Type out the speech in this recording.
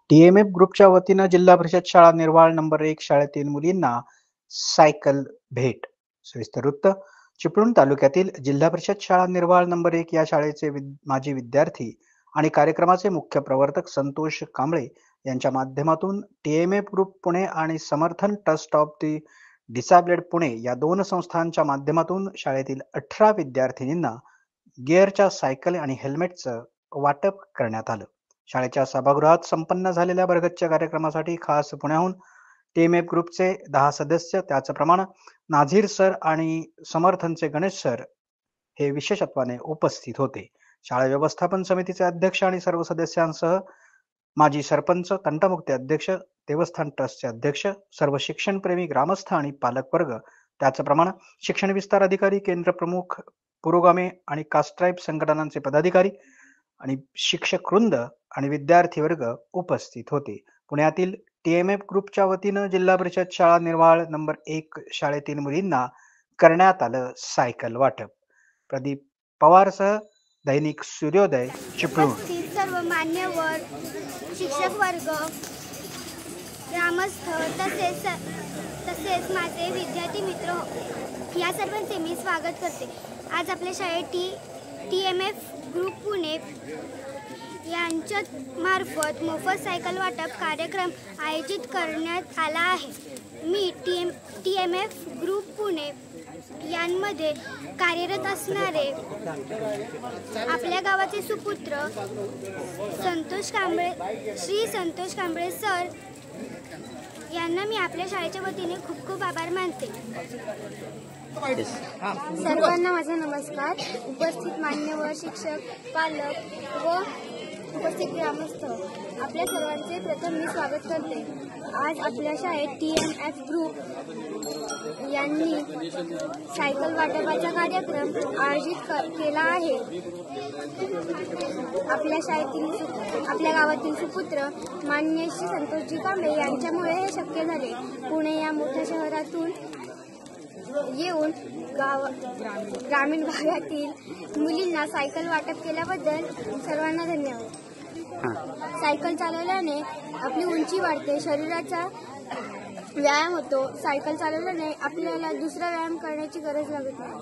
TMF ग्रुपच्या वतीनं जिल्हा परिषद शाळा निर्वाळ नंबर 1 शाळेतील मुलींना सायकल भेट. सविस्तर वृत्त. चिपळूण तालुक्यातील जिल्हा परिषद शाळा निर्वाळ नंबर 1 या शाळेचे माजी विद्यार्थी आणि कार्यक्रमाचे मुख्य प्रवर्तक संतोष कांबळे यांच्या माध्यमातून टीएमएफ ग्रुप पुणे आणि समर्थन trust of the disabled Pune या दोन संस्थांच्या माध्यमातून शाळेतील 18 विद्यार्थिनींना गिअरच्या सायकल आणि हेल्मेटचं वाटप करण्यात आलं. शाळेच्या सभागृहात संपन्न झालेल्या बरगतच्या कार्यक्रमासाठी खास पुण्याहून टीएमएफ ग्रुपचे 10 सदस्य, त्याचप्रमाणे नाझीर सर आणि समर्थनचे गणेश सर हे विशेषत्वाने उपस्थित होते. शाळा व्यवस्थापन समितीचे अध्यक्ष आणि सर्व सदस्यांसह माजी सरपंच, तंटामुक्ती अध्यक्ष, देवस्थान ट्रस्टचे अध्यक्ष, सर्व शिक्षणप्रेमी ग्रामस्थ आणि पालकवर्ग, त्याचप्रमाणे शिक्षण विस्तार अधिकारी, केंद्र प्रमुख, पुरोगामी आणि कास्ट्राईब संघटनांचे पदाधिकारी आणि शिक्षक वृंद आणि विद्यार्थी वर्ग उपस्थित होते. पुण्यातील टीएमएफ ग्रुपच्या वतीनं जिल्हा परिषद शाळा निर्वाळ नंबर 1 शाळेतील मुलींना करण्यात आलं सायकल वाटप. प्रदीप पवारसह दैनिक सूर्योदय, चिपळूण. सर्व मान्यवर, शिक्षक वर्ग, ग्रामस्थ तसेच माझे विद्यार्थी मित्र या सर्वांचे मी स्वागत करते. आज आपल्या शाळेत टीएमएफ ग्रुप पुणे यांच्या मार्फत मोफत सायकल वाटप कार्यक्रम आयोजित करण्यात आला आहे. मी टीएमएफ ग्रुप पुणे यांमध्ये कार्यरत असणारे आपल्या गावाचे सुपुत्र श्री संतोष कांबळे सर यांना मी आपल्या शाळेच्या वतीने खूप खूप आभार मानते. सर्वांना माझा नमस्कार. उपस्थित मान्यवर, शिक्षक, पालक व उपस्थित ग्रामस्थ आपल्या सर्वांचे प्रथम मी स्वागत करते. आज आपल्या शाळेत टीएमएफ ग्रुप यांनी सायकल वाटपाचा कार्यक्रम आयोजित केला आहे. आपल्या गावातील सुपुत्र मान्य श्री संतोषजी कांबळे यांच्यामुळे हे शक्य झाले. पुणे या मोठ्या शहरातून येऊन ग्रामीण भागातील मुलींना सायकल वाटप केल्याबद्दल सर्वांना धन्यवाद. सायकल चालवल्याने आपली उंची वाढते, शरीराचा व्यायाम होतो. सायकल चालवल्याने आपल्याला दुसरा व्यायाम करण्याची गरज लागत नाही.